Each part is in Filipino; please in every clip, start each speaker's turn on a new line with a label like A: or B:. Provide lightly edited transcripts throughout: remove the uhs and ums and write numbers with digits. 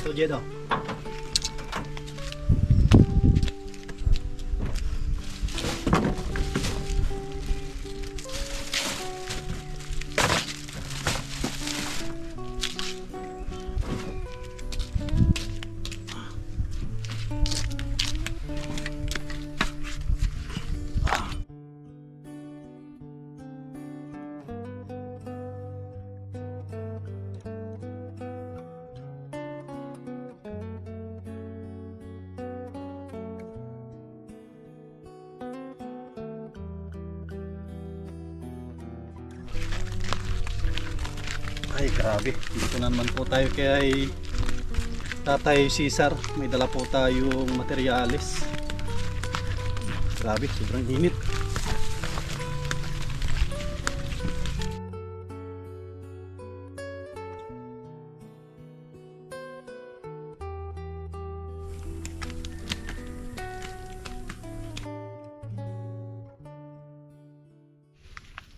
A: Ito Jedo. Ay grabe, dito naman po tayo kay Tatay Cesar. May dala po tayong materyales. Grabe, sobrang init.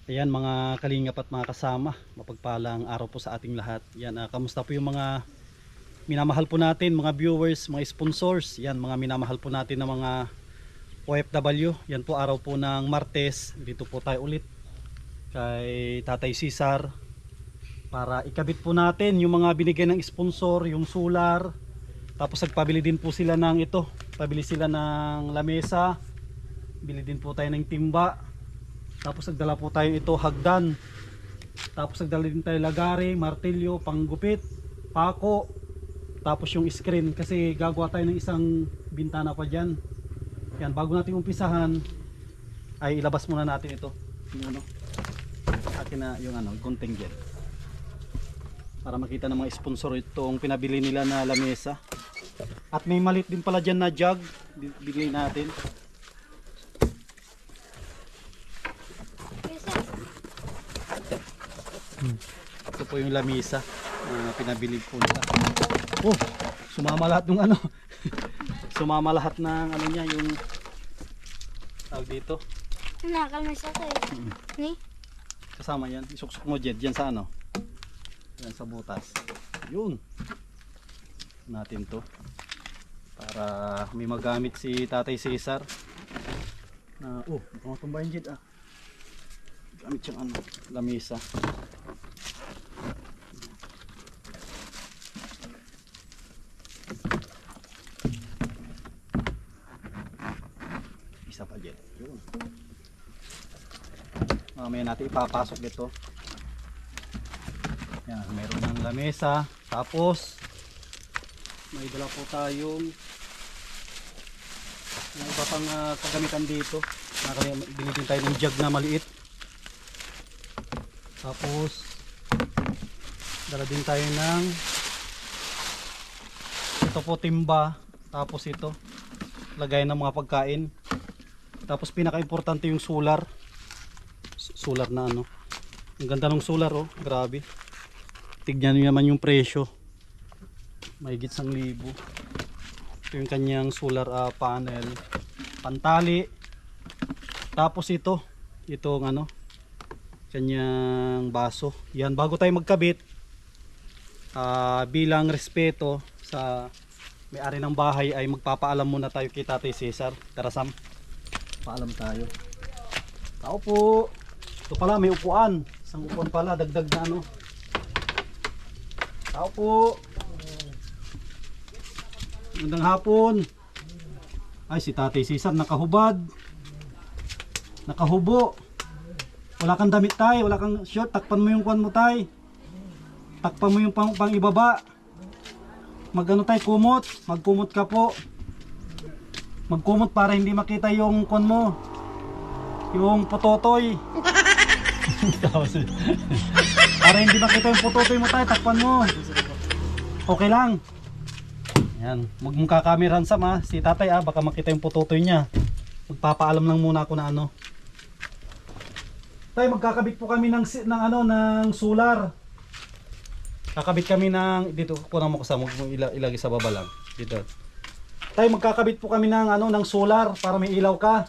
A: Ayan mga kalingap at mga kasama, mapagpalang araw po sa ating lahat. Yan, kamusta po yung mga minamahal po natin, mga viewers, mga sponsors. Yan, mga minamahal po natin na mga OFW. Yan po, araw po ng Martes, dito po tayo ulit kay Tatay Cesar para ikabit po natin yung mga binigay ng sponsor, yung solar. Tapos nagpabili din po sila ng ito, pabili sila ng lamesa, bili din po tayo ng timba. Tapos nagdala po tayo ito hagdan. Tapos nagdala din tayo lagari, martilyo, panggupit, pako. Tapos yung screen kasi gagawa tayo ng isang bintana pa dyan. Yan, bago natin umpisahan ay ilabas muna natin ito. Yung ano, akin na yung ano, contingent. Para makita ng mga sponsor itong pinabili nila na lamesa. At may malit din pala dyan na jug, bigay natin. Ito po yung lamisa na pinabili po nila. Oh, sumama lahat ng ano. Sumama lahat ng ano niya, yung tawag dito.
B: Nakakalmasa ko eh. Ni?
A: Kasama yan. Isuksok mo Jed, yan sa ano. Yan sa butas. Yun. Natin to. Para may magamit si Tatay Cesar. Na, oh, mukhang tumbayin Jed ah. Gamit yung ano, lamisa. Isa pa dyan. Yun. Mamaya natin ipapasok dito. Yan, meron ng lamesa. Tapos may dala po tayong may iba pang kagamitan dito. Bili din tayo ng jug na maliit. Tapos dala din tayo ng ito po timba. Tapos ito lagay ng mga pagkain. Tapos pinaka-importante yung solar. Solar na ano. Ang ganda ng solar oh, grabe. Tignan niyo naman yung presyo. Mahigit 1,000. Ito yung kanyang solar panel. Pantali. Tapos itong ano, kanyang baso. Yan, bago tayo magkabit, bilang respeto sa may-ari ng bahay ay magpapaalam muna tayo kay Tatay Cesar. Tara Sam, paalam tayo. Tao po. Ito pala may upuan. Isang upuan pala, dagdag na ano. Tao po. Magandang hapon. Ay, si Tatay Cesar nakahubad. Nakahubo. Wala kang damit tay, wala kang short, takpan mo yung kuwan mo tay. Takpan mo yung pang ibaba. Magano tay, kumot. Magkumot ka po. Magkumot para hindi makita yung kuwan mo. Yung pototoy. Para hindi makita yung pototoy mo tay, takpan mo. Okay lang. Yan, huwag mong kakamerahan Sam ha. Si tatay baka makita yung pototoy niya. Magpapaalam lang muna ako na ano. Tay, magkakabit po kami ng solar. Kakabit kami ng dito, kunan mo kasama mo ilagay sa baba lang. Dito. Tay, magkakabit po kami ng ano ng solar para may ilaw ka.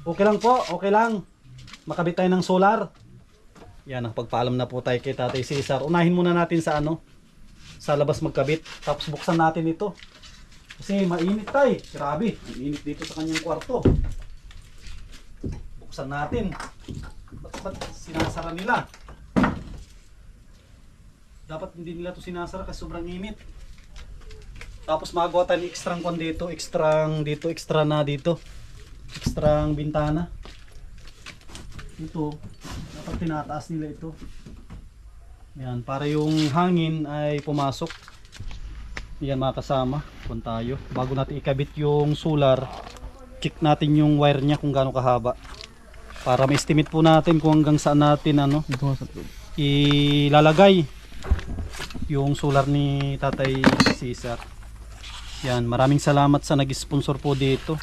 A: Okay lang po, okay lang. Makabit tayo ng solar. Yan, nakapagpaalam na po tayo kay Tatay Cesar. Unahin muna natin sa ano, sa labas magkabit. Tapos buksan natin ito. Kasi mainit tay. Grabe, ang init dito sa kanyang kwarto. Buksan natin. Ba't sinasara nila? Dapat hindi nila to sinasara kasi sobrang init. Tapos magawa tayo ng extrang kon dito, extra na dito. Extrang bintana. Ito, dapat tinataas nila ito. Yan, para yung hangin ay pumasok. Yan mga kasama, kung tayo. Bago natin ikabit yung solar, check natin yung wire niya kung gaano kahaba. Para ma-estimate po natin kung hanggang saan natin ano, ilalagay yung solar ni Tatay Cesar. Yan, maraming salamat sa nag-sponsor po dito.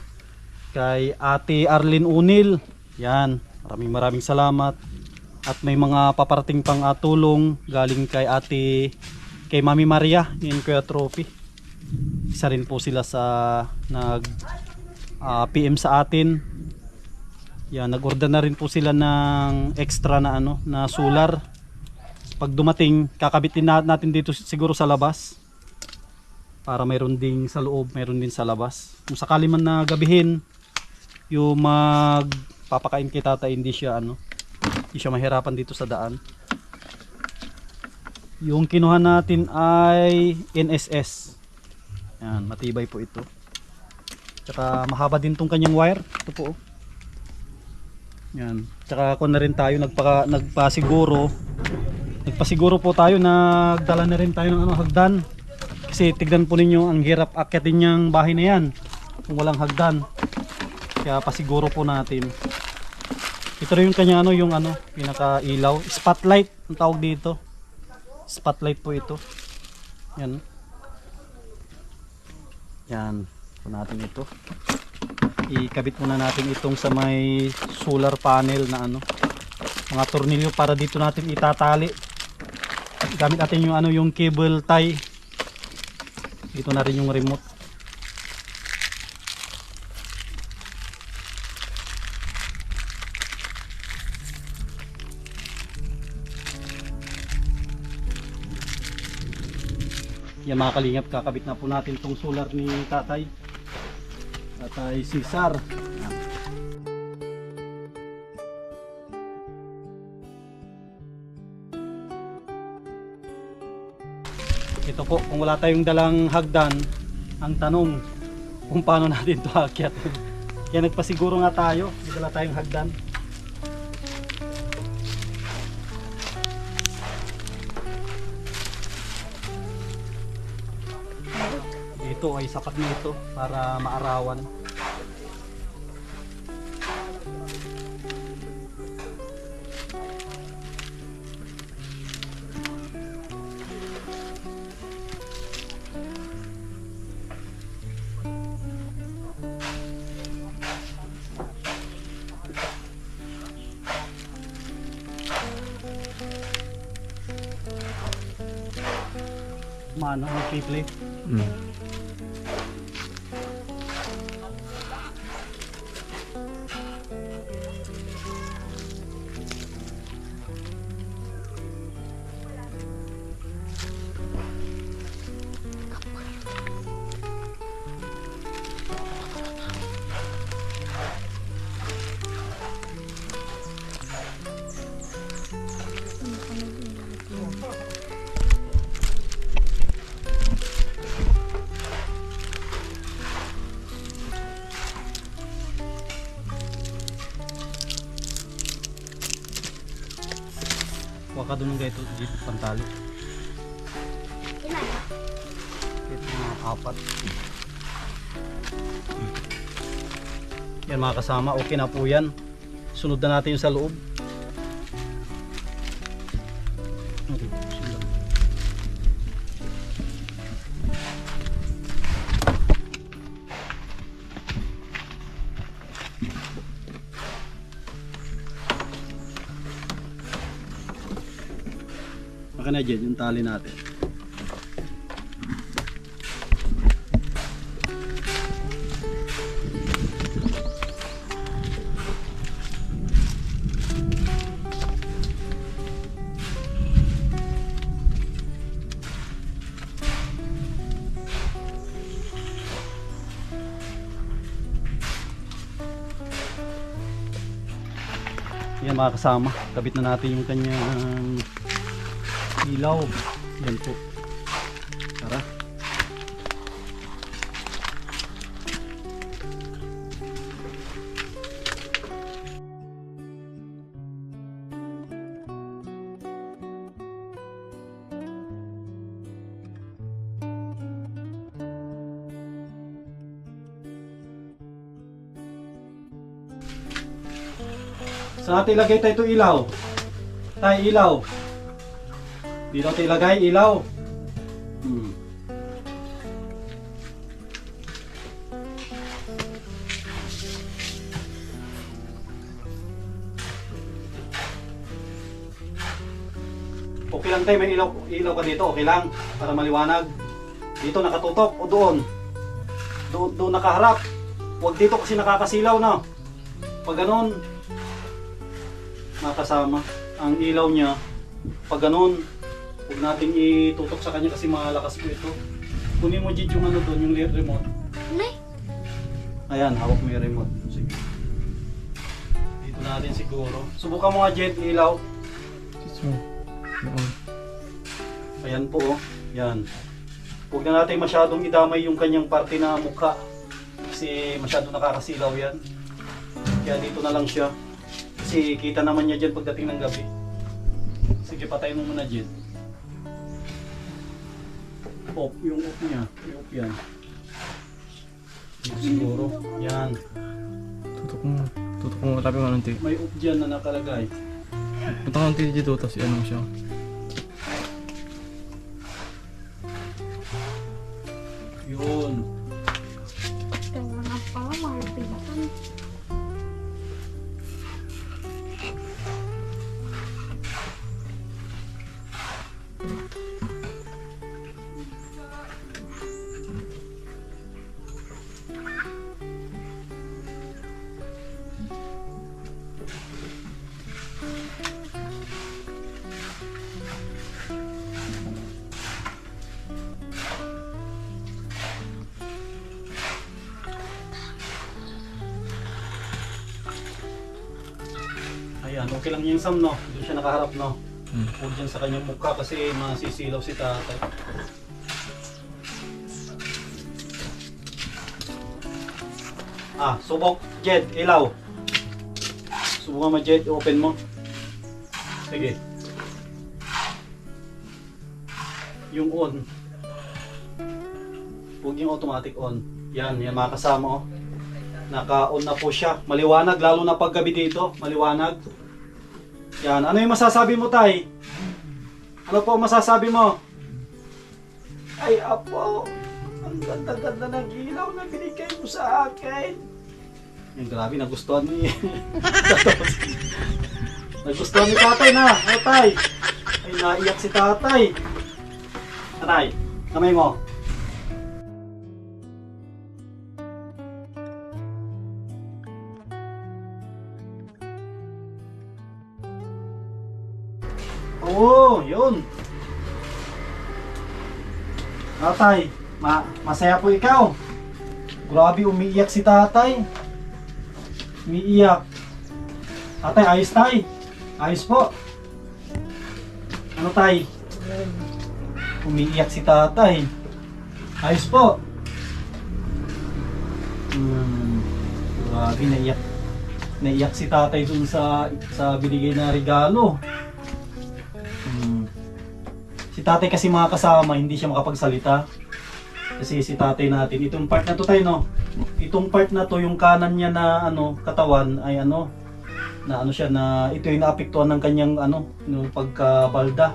A: Kay Ate Arlene Unil. Yan, maraming salamat. At may mga paparating pang tulong galing kay Mami Maria in Kuya Trophy. Isa rin po sila sa nag PM sa atin. Yan, nag-order na rin po sila ng extra na ano, na solar. Pag dumating, kakabitin natin dito siguro sa labas. Para mayroon ding sa loob, mayroon din sa labas. Kung sakali man na gabihin, yung magpapakain kay Tatay, hindi siya mahirapan dito sa daan. Yung kinuha natin ay NSS. Yan, matibay po ito. Tsaka mahaba din tong kanyang wire. Ito po. Yan. Tsaka kung na rin tayo nagpasiguro po tayo, nagdala na rin tayo ng hagdan. Kasi tignan po ninyo ang hirap akyatin niyang bahay na yan kung walang hagdan. Kaya pasiguro po natin. Ito rin yung kanya pinaka ilaw, spotlight ang tawag dito. Spotlight po ito. Yan. Yan. Po natin ito. Ikabit muna natin itong sa may solar panel na mga tornilyo para dito natin itatali. Gamit natin yung cable tie. Dito na rin yung remote. Yan mga kalingap, kakabit na po natin itong solar ni Tatay Cesar. Yan. Ito po, kung wala tayong dalang hagdan, ang tanong kung paano natin ito akyat. Kaya nagpasiguro nga tayo, may dala tayong hagdan. Dito ay sapat na ito para maarawan. Mano, mag-play. Huwag ka doon dito pantali.
B: Ilan?
A: Ito mga 4. Yan mga kasama, okay na po yan. Sunod na natin yung sa loob. Okay, sunod. Baka na dyan, yung tali natin. Yan mga kasama, kabit na natin yung kanyang ilaw. Yan po. Tara. Saan natin ilagay tayo ito ilaw? Tayo ilaw. Dito natin ilagay ilaw. Okay lang tayo, may ilaw ka dito. Okay lang, para maliwanag. Dito nakatutok o doon? Doon nakaharap. Huwag dito kasi nakakasilaw na. Pag ganun, makasama ang ilaw niya, pag ganun, huwag natin itutok sa kanya kasi malakas po ito. Kunin mo Jid yung ano doon, yung remote.
B: Nay.
A: Ayan, hawak mo yung remote. Sige. Dito natin siguro. Subukan mo nga Jid, ilaw. Ayan po oh. Yan. Huwag na natin masyadong idamay yung kanyang parte na mukha. Kasi masyadong nakakasilaw yan. Kaya dito na lang siya. Kasi kita naman niya dyan pagdating ng gabi. Sige, patayin mo muna dyan. Off, yung off niya. Yung off yan. Dito siguro. Yan.
C: Tutok mo, tapi mo nanti.
A: May off dyan na nakalagay.
C: Punta ka nanti dito, tapos ano siya.
A: Yun.
B: Ito na pala, malapitan.
A: Ayan, okay lang yung Sam, no? Doon siya nakaharap, no? Huwag dyan sa kanyang mukha kasi masisilaw si tatay. Subok, Jed, ilaw. Subukan mo, Jed, open mo. Sige. Yung on. Huwag yung automatic on. Yan mga kasama, oh. Naka-on na po siya. Maliwanag, lalo na paggabi dito. Maliwanag. Yan. Ano yung masasabi mo, Tay? Ano po masasabi mo? Ay, apo. Ang ganda-ganda ng ilaw na binigay mo sa akin. Yung grabe, nagustuhan ni... nagustuhan ni tatay na. O, Tay. Ay, naiyak si tatay. Tatay, kamay mo. Oo, yun. Tatay, masaya po ikaw. Grabe, umiiyak si tatay. Umiiyak. Tatay, ayos tay. Ayos po. Ano tay? Umiiyak si tatay. Ayos po. Grabe, naiyak. Naiyak si tatay dun sa binigay na regalo. Si tatay kasi mga kasama, hindi siya makapagsalita. Kasi si tatay natin, itong part na to tayo, no? Itong part na to, yung kanan niya na katawan ay na siya na ito yung naapektuhan ng kanyang no, pagkabalda.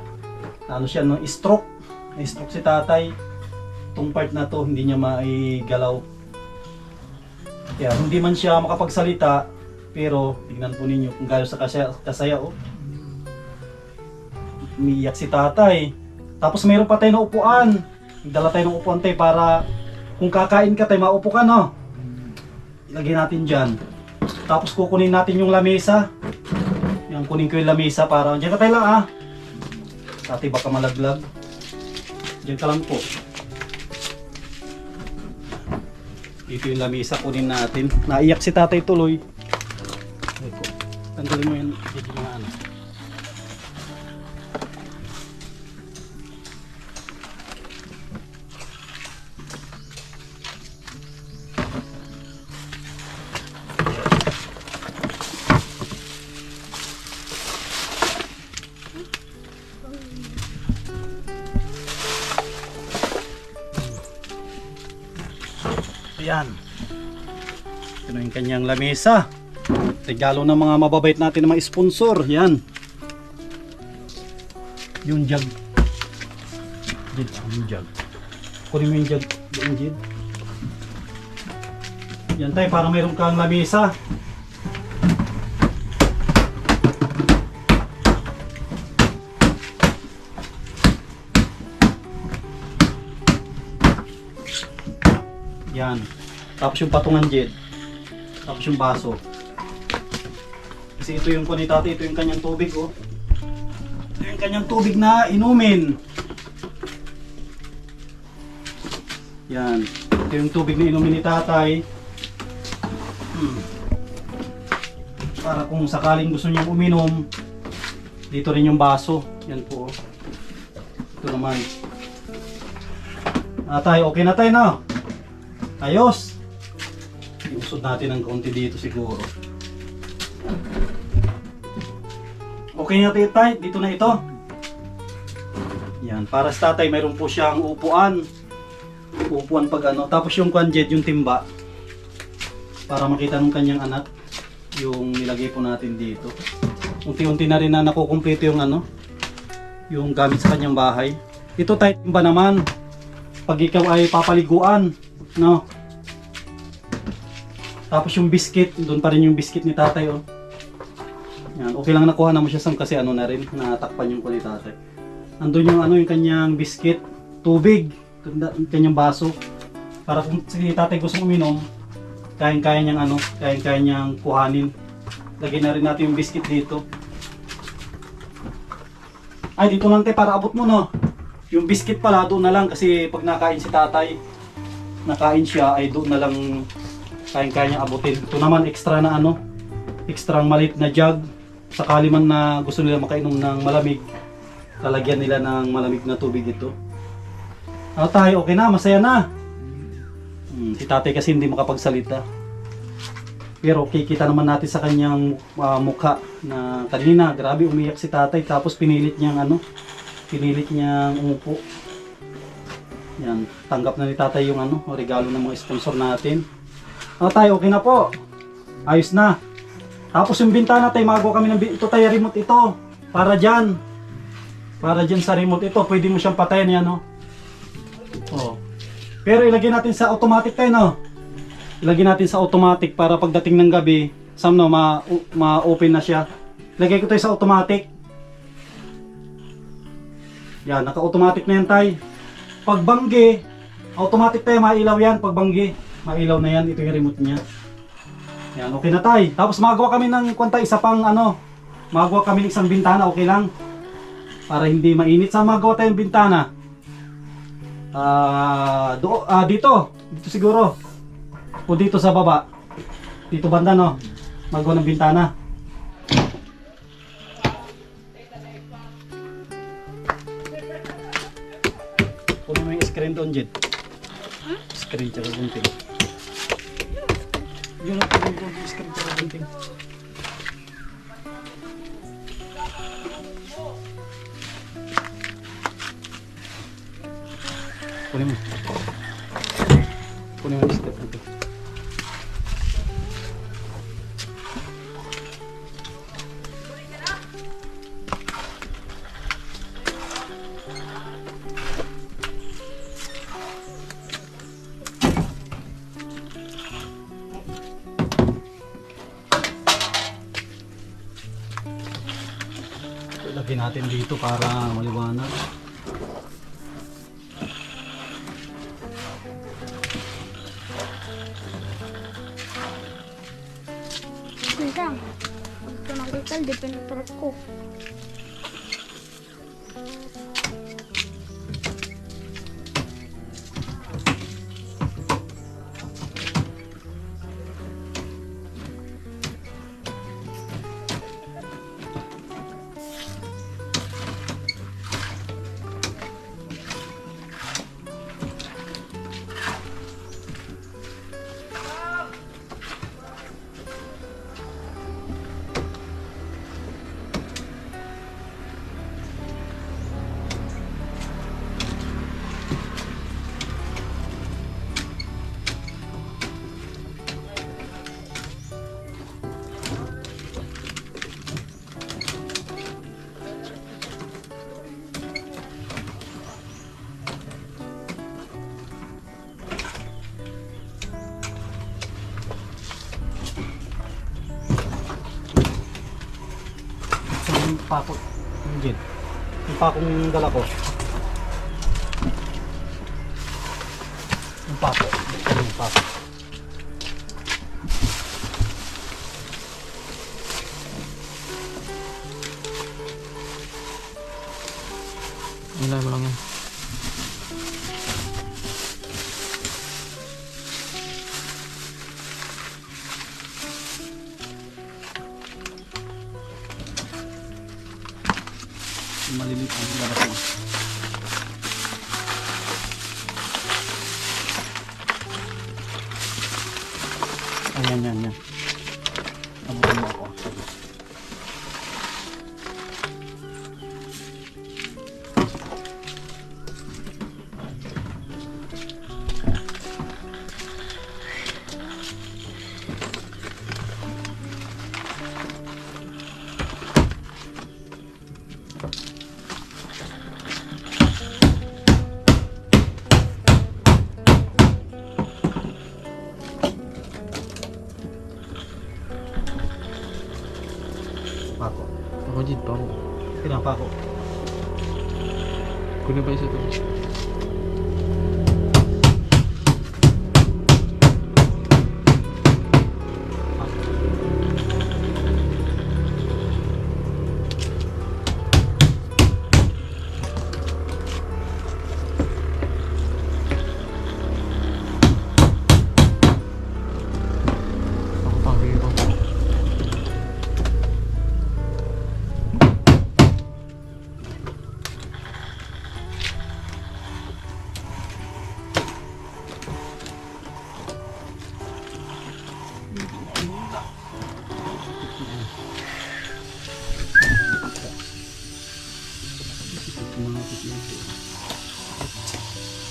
A: Na siya no, stroke. Na-stroke si tatay. Itong part na to, hindi niya maigalaw. Kaya hindi man siya makapagsalita, pero tingnan po ninyo kung gaano sa kasaya oh. Umiiyak si tatay. Tapos mayroon pa tayo na upuan. Nagdala tayo ng upuan tayo para kung kakain ka tayo, maupo ka, no? Ilagay natin dyan. Tapos kukunin natin yung lamesa. Yan, kunin ko yung lamesa para... Diyan ka tayo lang, ah. Tatay, baka malaglag. Diyan ka lang po. Dito yung lamesa, kunin natin. Naiyak si tatay tuloy. Ito. Tanggalin mo yun. Dito yung mga ano. Ayan. Ito na yung kanyang lamesa. Regalo ng mga mababait natin na mga sponsor. Yan. Yung jug. Jid, yung jug. Kunin mo yung jug. Yung jid. Yan tayo, para mayroon kang lamesa. Yan. Tapos yung patungan jid. Tapos yung baso. Kasi ito yung kunitati, ito yung kanyang tubig, oh. Ito yung kanyang tubig na inumin. Yan. Ito yung tubig na inumin ni tatay. Para kung sakaling gusto niyang uminom, dito rin yung baso. Yan po, oh. Ito naman. Tay, okay na tayo, no? Ayos! Iusod natin ng konti dito siguro. Okay na tayo, dito na ito. Yan, para sa tatay mayroon po siyang upuan. Upuan pag ano. Tapos yung kanjet, yung timba. Para makita ng kanyang anak. Yung nilagay po natin dito. Unti-unti na rin na nakukumpleto yung ano. Yung gamit sa kanyang bahay. Ito tayo timba naman. Pag ikaw ay papaliguan. No? Tapos yung biscuit, doon pa rin yung biscuit ni tatay, oh. Yan, okay lang nakuha na mo siya Sam, kasi ano na rin, natakpan yung kulit tatay. Andun yung ano, yung kanyang biscuit, tubig, yung kanyang baso. Para kung si tatay gusto uminom, kaya niyang ano, kaya niyang kuhanin. Lagyan na rin natin yung biscuit dito. Ay, dito lang tayo para abot mo, no. Yung biscuit pala, doon na lang kasi pag nakain si tatay, nakain siya, ay doon na lang kaya niyang abutin. Ito naman extra na ano, extra malit na jug. Sakali man na gusto nila makainom ng malamig, lalagyan nila ng malamig na tubig ito. Tayo, okay na, masaya na. Si tatay kasi hindi makapagsalita. Pero kikita naman natin sa kanyang mukha na kanina, grabe umiyak si tatay. Tapos pinilit niyang ano, pinilit niyang umupo. Yan, tanggap na ni tatay yung ano, regalo ng mga sponsor natin. Tayo, okay na po. Ayos na. Tapos yung bintana tayo, magawa kami ng ito tayo, remote ito. Para dyan. Para dyan sa remote ito, pwede mo siyang patayin yan, no? Oh. Pero ilagay natin sa automatic tayo, no? Ilagay natin sa automatic para pagdating ng gabi, Sam, no, ma-open na siya. Ilagay ko tayo sa automatic. Yan, naka-automatic na yan tayo. Pag banggi, automatic tayo, mailaw yan. Pag banggi, mailaw na yan. Ito yung remote niya. Yan, okay na tayo. Tapos magawa kami ng kwanta, isa pang ano, magawa kami ng isang bintana, okay lang. Para hindi mainit. Saan magawa tayong bintana? Dito siguro. O dito sa baba. Dito banda, no? Magawa ng bintana. Kunin mo yung screen doon, Jed. Screen tsaka gunting. Yun ang kunin doon, screen tsaka gunting. Kunin mo. Kunin mo yung step nito. Lagyan natin dito para maliwanag.
B: Minsan, pag ito nakikal, di pinuturok ko.
A: Yung pako, yung pakong dala ko. Yung pako, yung pako.
C: Ilay mo lang yan.
A: Maliliit ang labas mo. Ayan, yan, yan. Abutin mo ako. Pako.
C: Ako Jid pa ako.
A: Pinang pako.
C: Kunin pa isa to. Ako pa, sige pa.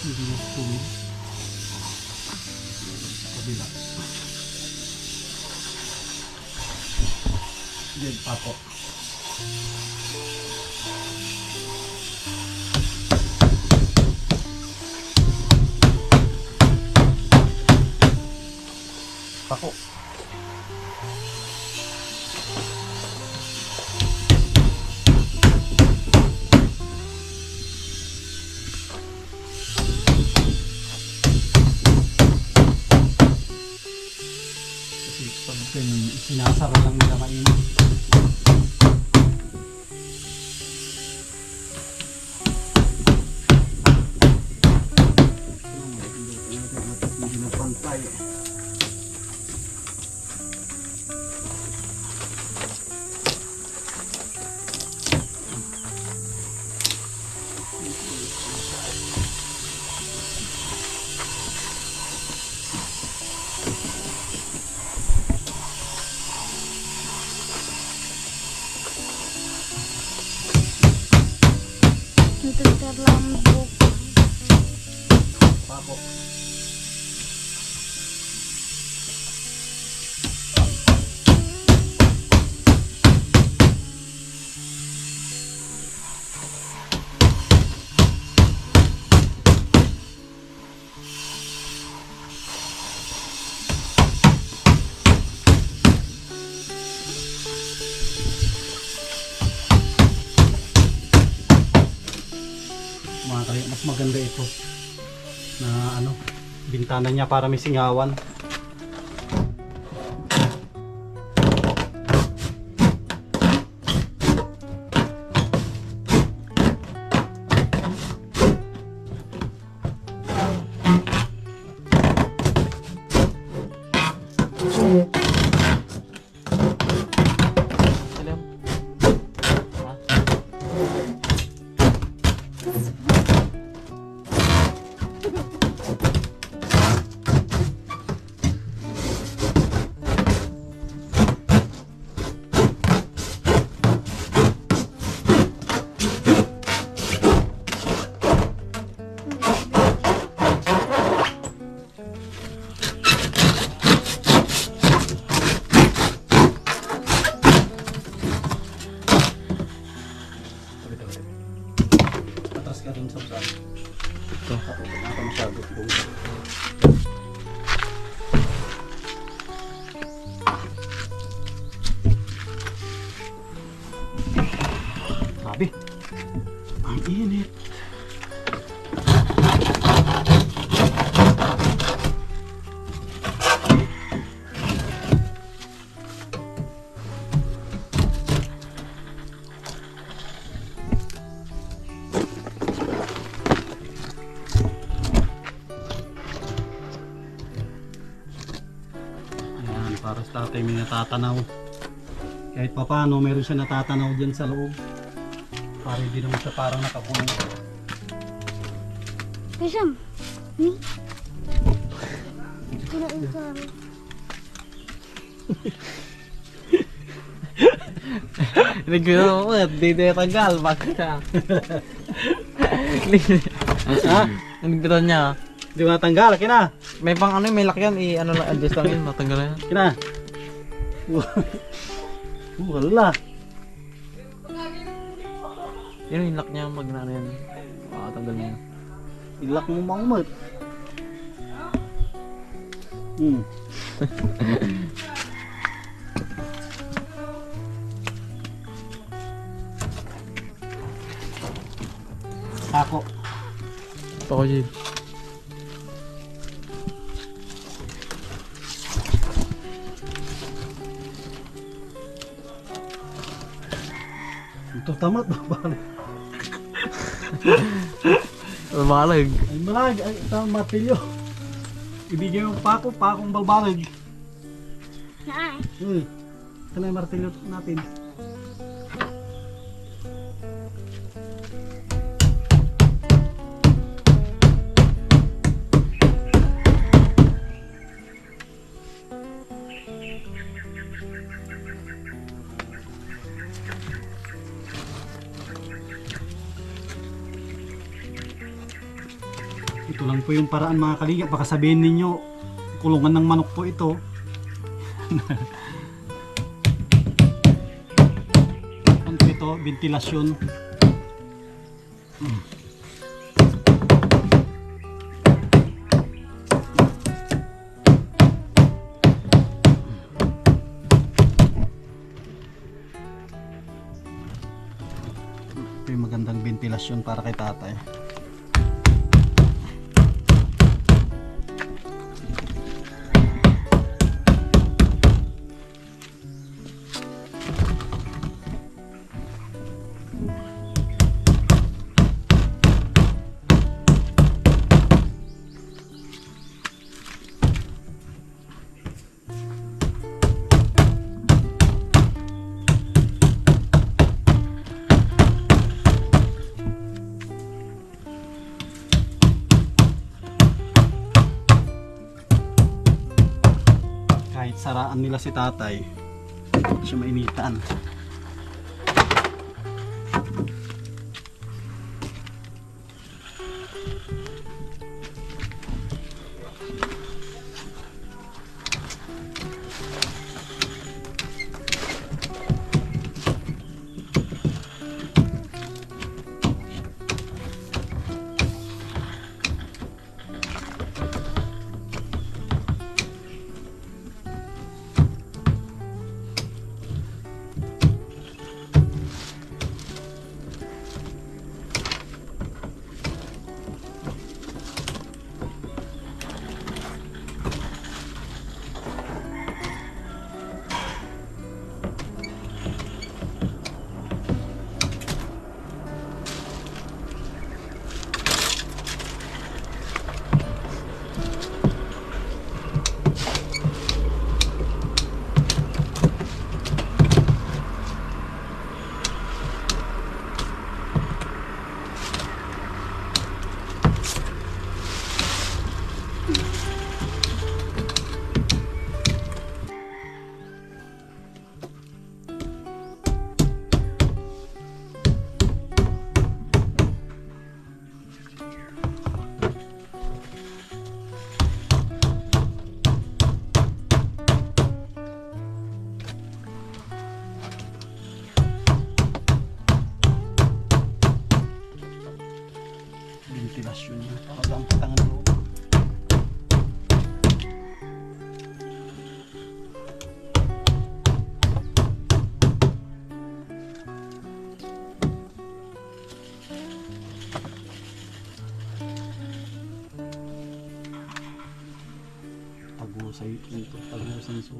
A: Hindi na tumig. Kabila. Diyan pako. Pako. Kasi pag sinasara lang nila mainit. Hindi na pantay.
B: Nagkakarambok.
A: Pako. mga kalinga, mas maganda ito na ano, bintana niya para may singawan.
C: Alam. Ha?
A: Atras ka dun sa usahan.
C: Ito.
A: Ako masyado. Grabe. Ang init. Ayan, para sa tatay may natatanaw. Kahit pa paano, meron siya natatanaw dyan sa loob. Para hindi naman siya parang nakakulong.
B: Isang. Ni. Kira ito.
C: Nagpito mo, dito yung tanggal. Bakit ka?
A: Ha?
C: Nagpito niya.
A: Di ba natanggal? Kina?
C: May pang ano, may lakyan. I-ano lang, adjust lang yun. Matanggal na yan.
A: Kina? Wala.
C: Yun yung lock niya. Mag-ano yan. Tanggal niya.
A: Ilak mo mangmot. Ako.
C: Ito ko, Jid.
A: Ito tamat ba?
C: Mabalag.
A: Ay malag, ay ito ang matilyo. Ibigay mo pakong balbalag.
B: Naan.
A: Ito na yung martilyo natin. Ito lang po yung paraan mga kalinga. Baka sabihin ninyo, kulungan ng manok po ito. Ano po ito? Ventilasyon. Ito yung magandang ventilasyon para kay tatay. Kahit saraan nila si tatay, hindi siya mainitan. ventilasyon niya para lang patangan ng loob. Pag-usay ito, pag-usay so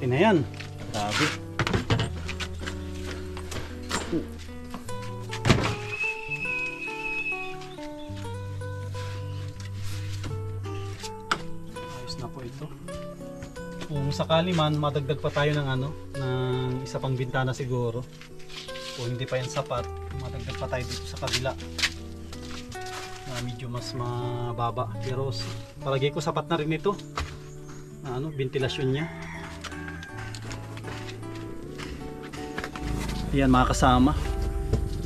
A: okay na yan. Grabe. Ayos na po ito. Kung sakali man madagdag pa tayo ng ng isa pang bintana siguro. Kung hindi pa yan sapat, madagdag pa tayo dito sa kabila. Na medyo mas mababa. Pero palagay ko sapat na rin ito. Na ventilasyon niya. Ayan mga kasama,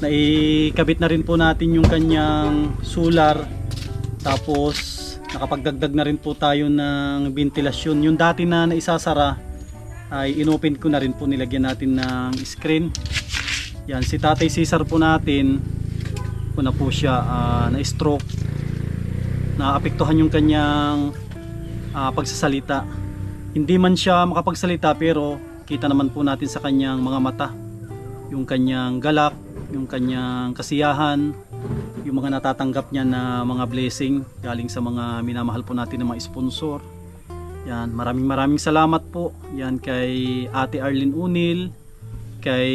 A: naikabit na rin po natin yung kanyang solar, tapos nakapagdagdag na rin po tayo ng ventilasyon. Yung dati na naisasara ay inopen ko na rin po, nilagyan natin ng screen. Yan, si Tatay Cesar po natin, po na po siya na stroke, naapektuhan yung kanyang pagsasalita. Hindi man siya makapagsalita pero kita naman po natin sa kanyang mga mata yung kanyang galak, yung kanyang kasiyahan, yung mga natatanggap niya na mga blessing galing sa mga minamahal po natin ng mga sponsor. Yan, maraming salamat po. Yan kay Ate Arlene Unil, kay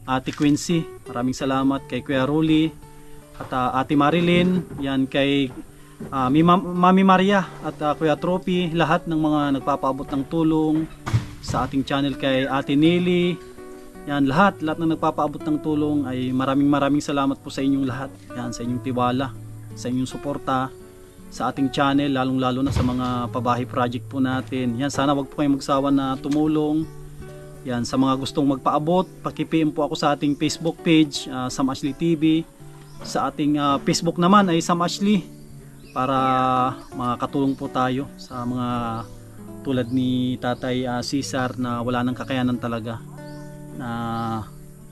A: Ate Quincy, maraming salamat kay Kuya Rolly at Ate Marilyn, yan kay Mami Maria at Kuya Trophy, lahat ng mga nagpapaabot ng tulong sa ating channel, kay Ate Nelly. Yan, lahat na nagpapaabot ng tulong ay maraming salamat po sa inyong lahat. Yan, sa inyong tiwala, sa inyong suporta sa ating channel, lalong-lalo na sa mga pabahay project po natin. Yan, sana wag po kayong magsawa na tumulong. Yan, sa mga gustong magpaabot, paki-PM po ako sa ating Facebook page, Sam Ashley TV. Sa ating Facebook naman ay Sam Ashley, para makakatulong po tayo sa mga tulad ni Tatay Cesar na wala nang kakayanan talaga na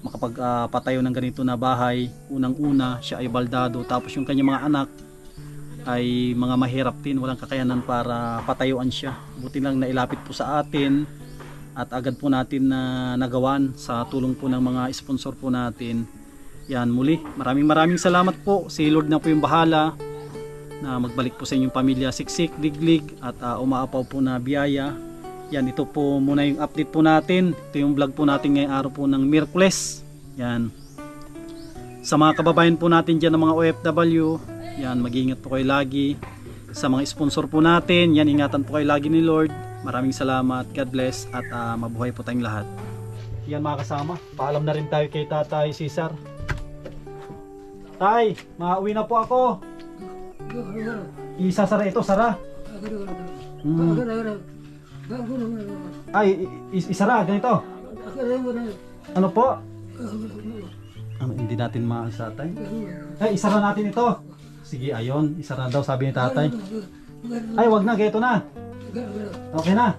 A: makapagpatayo ng ganito na bahay. Unang-una siya ay baldado, tapos yung kanyang mga anak ay mga mahirap din, walang kakayanan para patayuan siya. Buti lang nailapit po sa atin at agad po natin na nagawan sa tulong po ng mga sponsor po natin. Yan, muli maraming salamat po. Si Lord na po yung bahala na magbalik po sa inyong pamilya siksik, liglig at umaapaw po na biyaya. Yan, ito po muna yung update po natin. Ito yung vlog po natin ngayong araw po ng Miyerkules. Yan, sa mga kababayan po natin dyan ng mga OFW, yan, mag-iingat po kayo lagi. Sa mga sponsor po natin, yan, ingatan po kayo lagi ni Lord. Maraming salamat, God bless, at mabuhay po tayong lahat. Yan mga kasama, paalam na rin tayo kay Tatay Cesar. Tay, mauwi na po ako. Isasara ito, sara. Ay, isara, ganito. Ano po? Ano, hindi natin maasa, Tay? Ay, isara natin ito. Sige, ayon, isara daw, sabi ni Tatay. Ay, wag na, ganito na. Okay na.